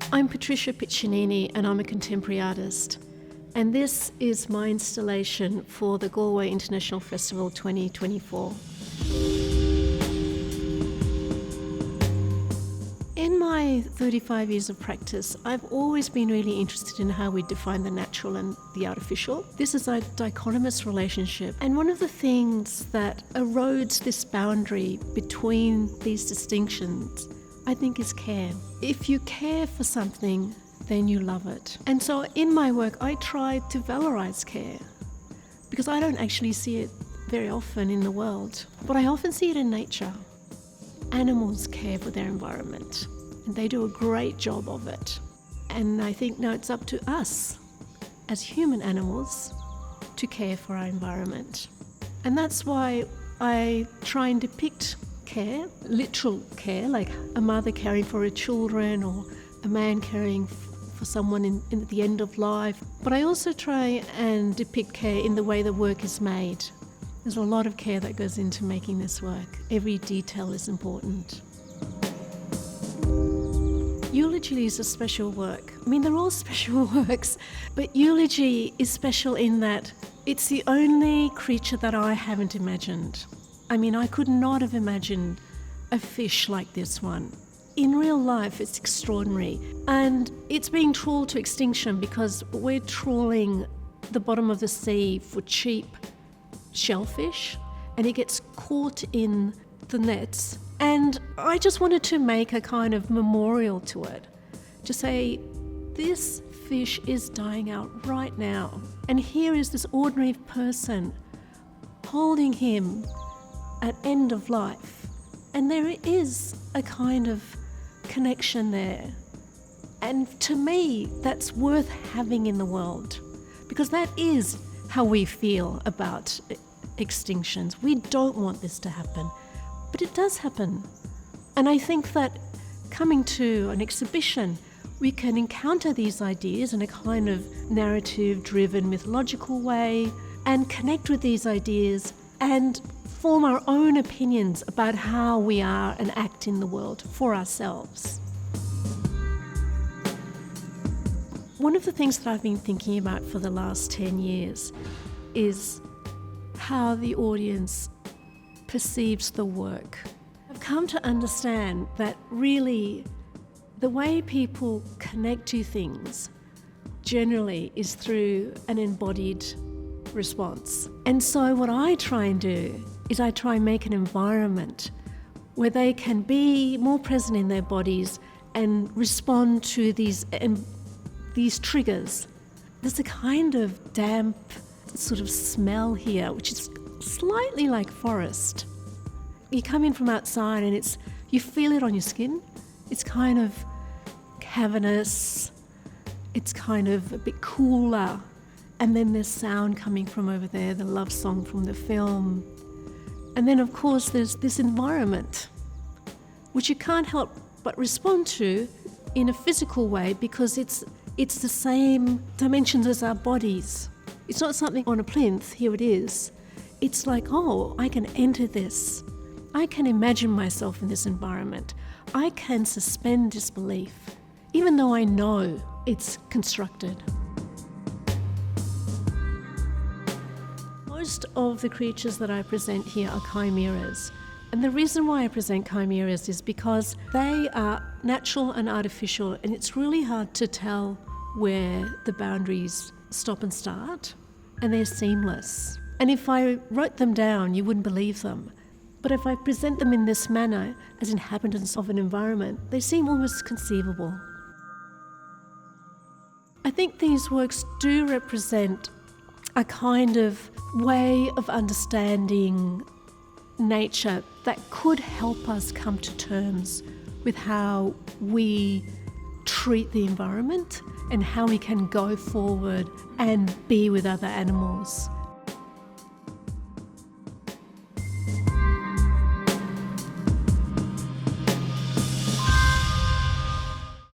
I'm Patricia Piccinini and I'm a contemporary artist. And this is my installation for the Galway International Festival 2024. In my 35 years of practice, I've always been really interested in how we define the natural and the artificial. This is a dichotomous relationship. And one of the things that erodes this boundary between these distinctions, I think, is care. If you care for something, then you love it. And so in my work, I try to valorize care because I don't actually see it very often in the world, but I often see it in nature. Animals care for their environment and they do a great job of it. And I think now it's up to us as human animals to care for our environment. And that's why I try and depict care, literal care, like a mother caring for her children or a man caring for someone in the end of life. But I also try and depict care in the way the work is made. There's a lot of care that goes into making this work. Every detail is important. Eulogy is a special work. I mean, they're all special works, but eulogy is special in that it's the only creature that I haven't imagined. I mean, I could not have imagined a fish like this one. In real life, it's extraordinary. And it's being trawled to extinction because we're trawling the bottom of the sea for cheap shellfish, and it gets caught in the nets. And I just wanted to make a kind of memorial to it, to say, this fish is dying out right now. And here is this ordinary person holding him at end of life. And there is a kind of connection there. And to me, that's worth having in the world, because that is how we feel about extinctions. We don't want this to happen, but it does happen. And I think that coming to an exhibition, we can encounter these ideas in a kind of narrative-driven, mythological way and connect with these ideas and form our own opinions about how we are and act in the world for ourselves. One of the things that I've been thinking about for the last 10 years is how the audience perceives the work. I've come to understand that really the way people connect to things generally is through an embodied response. And so what I try and do is I try and make an environment where they can be more present in their bodies and respond to these triggers. There's a kind of damp sort of smell here, which is slightly like forest. You come in from outside and you feel it on your skin. It's kind of cavernous. It's kind of a bit cooler. And then there's sound coming from over there, the love song from the film. And then, of course, there's this environment, which you can't help but respond to in a physical way because it's the same dimensions as our bodies. It's not something on a plinth, here it is. It's like, oh, I can enter this. I can imagine myself in this environment. I can suspend disbelief, even though I know it's constructed. Most of the creatures that I present here are chimeras. And the reason why I present chimeras is because they are natural and artificial, and it's really hard to tell where the boundaries stop and start, and they're seamless. And if I wrote them down, you wouldn't believe them. But if I present them in this manner as inhabitants of an environment, they seem almost conceivable. I think these works do represent a kind of way of understanding nature that could help us come to terms with how we treat the environment and how we can go forward and be with other animals.